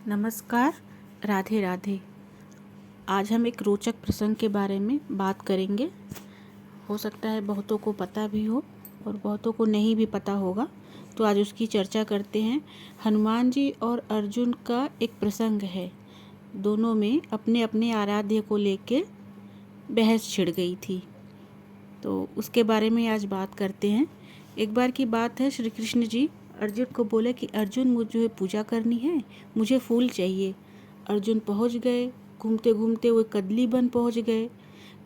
नमस्कार। राधे राधे। आज हम एक रोचक प्रसंग के बारे में बात करेंगे। हो सकता है बहुतों को पता भी हो और बहुतों को नहीं भी पता होगा, तो आज उसकी चर्चा करते हैं। हनुमान जी और अर्जुन का एक प्रसंग है। दोनों में अपने अपने आराध्य को लेके बहस छिड़ गई थी, तो उसके बारे में आज बात करते हैं। एक बार की बात है, श्री कृष्ण जी अर्जुन को बोले कि अर्जुन, मुझे पूजा करनी है, मुझे फूल चाहिए। अर्जुन पहुंच गए, घूमते घूमते वो कदली वन पहुंच गए।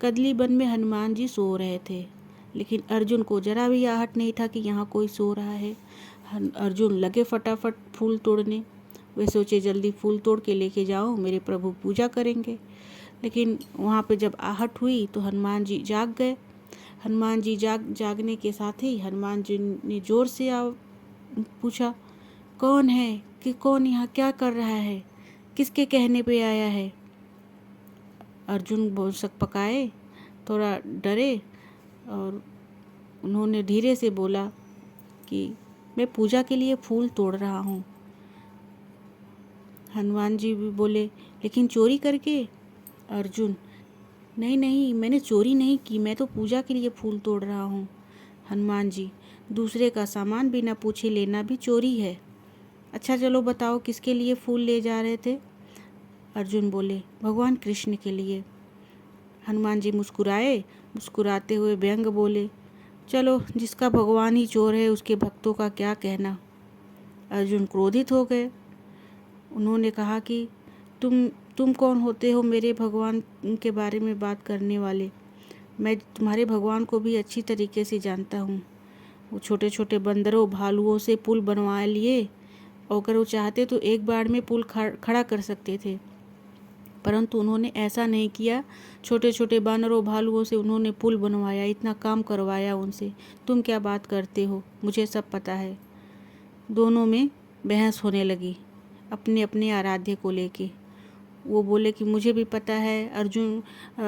कदली वन में हनुमान जी सो रहे थे, लेकिन अर्जुन को जरा भी आहट नहीं था कि यहाँ कोई सो रहा है। अर्जुन लगे फटाफट फूल तोड़ने। वे सोचे जल्दी फूल तोड़ के लेके जाओ, मेरे प्रभु पूजा करेंगे। लेकिन वहाँ पे जब आहट हुई तो हनुमान जी जाग गए। हनुमान जी जागने के साथ ही हनुमान जी ने जोर से पूछा, कौन है कि कौन यहाँ क्या कर रहा है, किसके कहने पे आया है। अर्जुन बहुत सकपकाए, थोड़ा डरे और उन्होंने धीरे से बोला कि मैं पूजा के लिए फूल तोड़ रहा हूँ। हनुमान जी भी बोले, लेकिन चोरी करके? अर्जुन, नहीं नहीं, मैंने चोरी नहीं की, मैं तो पूजा के लिए फूल तोड़ रहा हूँ। हनुमान जी, दूसरे का सामान बिना पूछे लेना भी चोरी है। अच्छा चलो बताओ, किसके लिए फूल ले जा रहे थे? अर्जुन बोले, भगवान कृष्ण के लिए। हनुमान जी मुस्कुराए, मुस्कुराते हुए व्यंग बोले, चलो जिसका भगवान ही चोर है उसके भक्तों का क्या कहना। अर्जुन क्रोधित हो गए। उन्होंने कहा कि तुम कौन होते हो मेरे भगवान के बारे में बात करने वाले? मैं तुम्हारे भगवान को भी अच्छी तरीके से जानता हूँ। वो छोटे छोटे बंदरों भालुओं से पुल बनवा लिए, और अगर वो चाहते तो एक बार में पुल खड़ा कर सकते थे, परंतु उन्होंने ऐसा नहीं किया। छोटे छोटे बानरों भालुओं से उन्होंने पुल बनवाया, इतना काम करवाया उनसे। तुम क्या बात करते हो, मुझे सब पता है। दोनों में बहस होने लगी अपने अपने आराध्य को लेके। वो बोले कि मुझे भी पता है।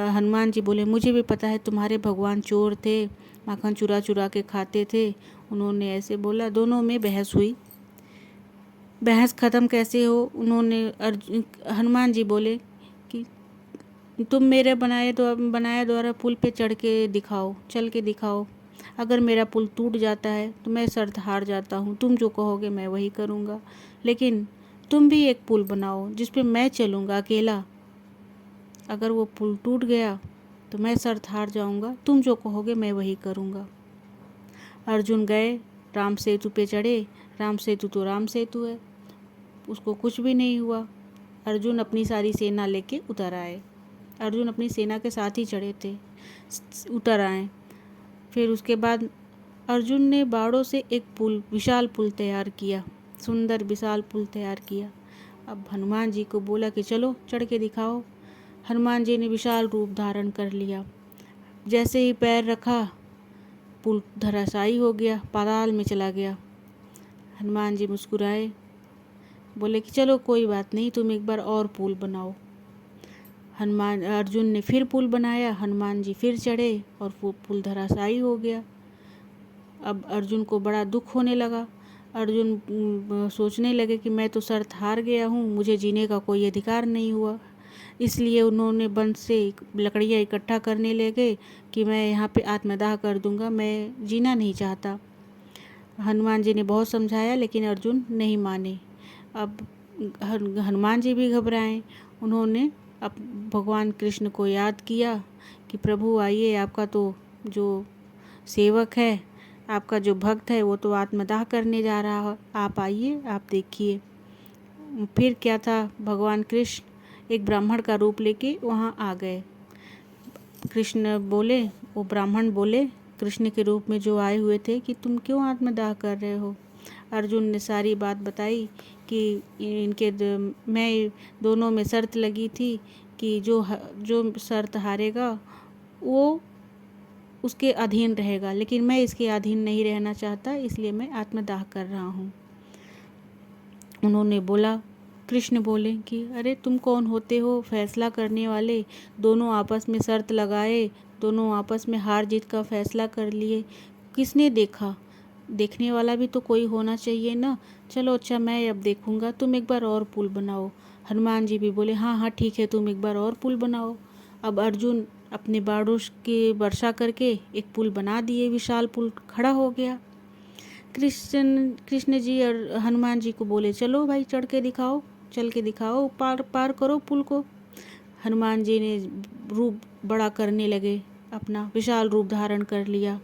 हनुमान जी बोले, मुझे भी पता है तुम्हारे भगवान चोर थे, माखन चुरा चुरा के खाते थे। उन्होंने ऐसे बोला, दोनों में बहस हुई। बहस ख़त्म कैसे हो, हनुमान जी बोले कि तुम मेरे बनाए द्वारा पुल पे चढ़ के दिखाओ, चल के दिखाओ। अगर मेरा पुल टूट जाता है तो मैं शर्त हार जाता हूँ, तुम जो कहोगे मैं वही करूँगा। लेकिन तुम भी एक पुल बनाओ जिस पे मैं चलूँगा अकेला। अगर वो पुल टूट गया तो मैं शर्त हार जाऊँगा, तुम जो कहोगे मैं वही करूँगा। अर्जुन गए, राम सेतु पे चढ़े। राम सेतु तो राम सेतु है, उसको कुछ भी नहीं हुआ। अर्जुन अपनी सारी सेना लेके उतर आए। अर्जुन अपनी सेना के साथ ही चढ़े थे, उतर आए। फिर उसके बाद अर्जुन ने बाड़ों से एक पुल, विशाल पुल तैयार किया, सुंदर विशाल पुल तैयार किया। अब हनुमान जी को बोला कि चलो चढ़ के दिखाओ। हनुमान जी ने विशाल रूप धारण कर लिया। जैसे ही पैर रखा, पुल धराशायी हो गया, पाताल में चला गया। हनुमान जी मुस्कुराए, बोले कि चलो कोई बात नहीं, तुम एक बार और पुल बनाओ। अर्जुन ने फिर पुल बनाया। हनुमान जी फिर चढ़े और वो पुल धराशायी हो गया। अब अर्जुन को बड़ा दुख होने लगा। अर्जुन सोचने लगे कि मैं तो शर्त हार गया हूँ, मुझे जीने का कोई अधिकार नहीं हुआ। इसलिए उन्होंने वन से लकड़ियाँ इकट्ठा करने लगे कि मैं यहाँ पे आत्मदाह कर दूँगा, मैं जीना नहीं चाहता। हनुमान जी ने बहुत समझाया, लेकिन अर्जुन नहीं माने। अब हनुमान जी भी घबराए। उन्होंने अब भगवान कृष्ण को याद किया कि प्रभु आइए, आपका तो जो सेवक है, आपका जो भक्त है वो तो आत्मदाह करने जा रहा है, आप आइए, आप देखिए। फिर क्या था, भगवान कृष्ण एक ब्राह्मण का रूप लेके वहाँ आ गए। कृष्ण बोले, वो ब्राह्मण बोले कृष्ण के रूप में जो आए हुए थे कि तुम क्यों आत्मदाह कर रहे हो। अर्जुन ने सारी बात बताई कि मैं दोनों में शर्त लगी थी कि जो शर्त हारेगा वो उसके अधीन रहेगा, लेकिन मैं इसके अधीन नहीं रहना चाहता, इसलिए मैं आत्मदाह कर रहा हूँ। उन्होंने बोला, कृष्ण बोले कि अरे तुम कौन होते हो फैसला करने वाले? दोनों आपस में शर्त लगाए, दोनों आपस में हार जीत का फैसला कर लिए। किसने देखा देखने वाला भी तो कोई होना चाहिए ना। चलो अच्छा, मैं अब देखूँगा, तुम एक बार और पुल बनाओ। हनुमान जी भी बोले हाँ हाँ ठीक है, तुम एक बार और पुल बनाओ। अब अर्जुन अपने बाणों की वर्षा करके एक पुल बना दिए, विशाल पुल खड़ा हो गया। कृष्ण जी और हनुमान जी को बोले चलो भाई, चढ़ के दिखाओ, चल के दिखाओ, पार करो पुल को। हनुमान जी ने रूप बड़ा करने लगे, अपना विशाल रूप धारण कर लिया।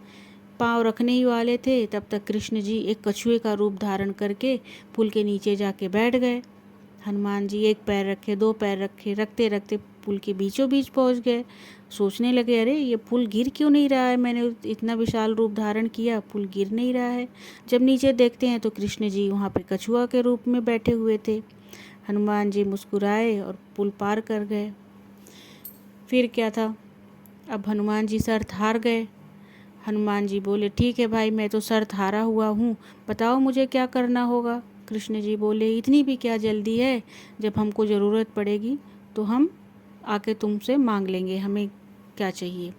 पाँव रखने ही वाले थे तब तक कृष्ण जी एक कछुए का रूप धारण करके पुल के नीचे जाके बैठ गए। हनुमान जी एक पैर रखे, दो पैर रखे, रखते रखते पुल के बीचों बीच पहुंच गए। सोचने लगे अरे ये पुल गिर क्यों नहीं रहा है, मैंने इतना विशाल रूप धारण किया, पुल गिर नहीं रहा है। जब नीचे देखते हैं तो कृष्ण जी वहाँ पे कछुआ के रूप में बैठे हुए थे। हनुमान जी मुस्कुराए और पुल पार कर गए। फिर क्या था, अब हनुमान जी शर्त हार गए। हनुमान जी बोले ठीक है भाई, मैं तो शर्त हारा हुआ हूँ, बताओ मुझे क्या करना होगा। कृष्ण जी बोले इतनी भी क्या जल्दी है, जब हमको ज़रूरत पड़ेगी तो हम आके तुमसे मांग लेंगे, हमें क्या चाहिए।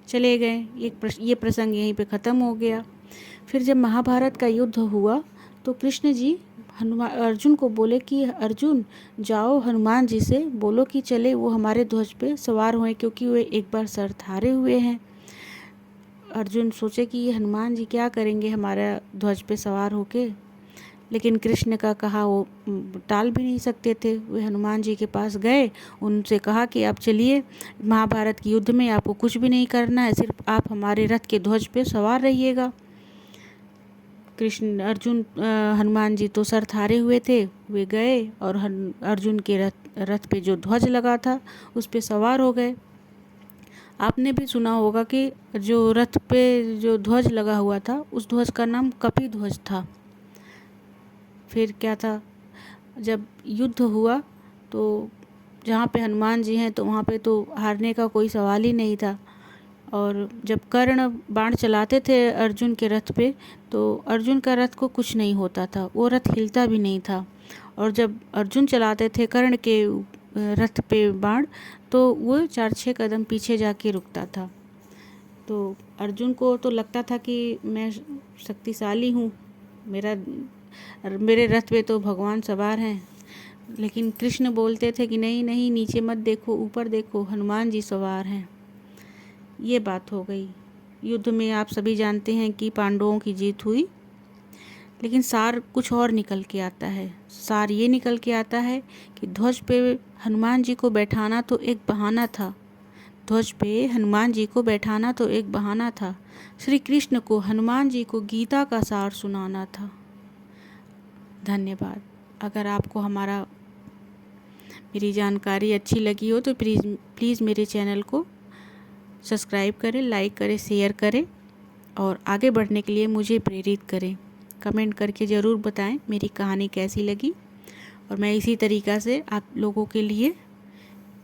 चले गए। ये प्रसंग यहीं पे ख़त्म हो गया। फिर जब महाभारत का युद्ध हुआ तो कृष्ण जी अर्जुन को बोले कि अर्जुन जाओ हनुमान जी से बोलो कि चले वो हमारे ध्वज पे सवार हुए, क्योंकि वे एक बार शर्त हारे हुए हैं। अर्जुन सोचे कि ये हनुमान जी क्या करेंगे हमारा ध्वज पे सवार होके, लेकिन कृष्ण का कहा वो टाल भी नहीं सकते थे। वे हनुमान जी के पास गए, उनसे कहा कि आप चलिए, महाभारत के युद्ध में आपको कुछ भी नहीं करना है, सिर्फ आप हमारे रथ के ध्वज पे सवार रहिएगा। हनुमान जी तो शर्त हारे हुए थे, वे गए और अर्जुन के रथ पे जो ध्वज लगा था उस पे सवार हो गए। आपने भी सुना होगा कि जो रथ पे जो ध्वज लगा हुआ था उस ध्वज का नाम कपि ध्वज था। फिर क्या था, जब युद्ध हुआ तो जहाँ पे हनुमान जी हैं तो वहाँ पे तो हारने का कोई सवाल ही नहीं था। और जब कर्ण बाण चलाते थे अर्जुन के रथ पे तो अर्जुन का रथ को कुछ नहीं होता था, वो रथ हिलता भी नहीं था। और जब अर्जुन चलाते थे कर्ण के रथ पे बाण तो वो 4-6 कदम पीछे जाके रुकता था। तो अर्जुन को तो लगता था कि मैं शक्तिशाली हूँ, मेरे रथ पे तो भगवान सवार हैं। लेकिन कृष्ण बोलते थे कि नहीं नहीं, नीचे मत देखो, ऊपर देखो, हनुमान जी सवार हैं। ये बात हो गई। युद्ध में आप सभी जानते हैं कि पांडवों की जीत हुई, लेकिन सार कुछ और निकल के आता है। सार ये निकल के आता है कि ध्वज पे हनुमान जी को बैठाना तो एक बहाना था, ध्वज पे हनुमान जी को बैठाना तो एक बहाना था। श्री कृष्ण को हनुमान जी को गीता का सार सुनाना था। धन्यवाद। अगर आपको मेरी जानकारी अच्छी लगी हो तो प्लीज़ मेरे चैनल को सब्सक्राइब करें, लाइक करें, शेयर करें और आगे बढ़ने के लिए मुझे प्रेरित करें। कमेंट करके ज़रूर बताएं मेरी कहानी कैसी लगी, और मैं इसी तरीक़ा से आप लोगों के लिए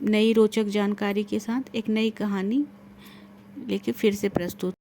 नई रोचक जानकारी के साथ एक नई कहानी लेके फिर से प्रस्तुत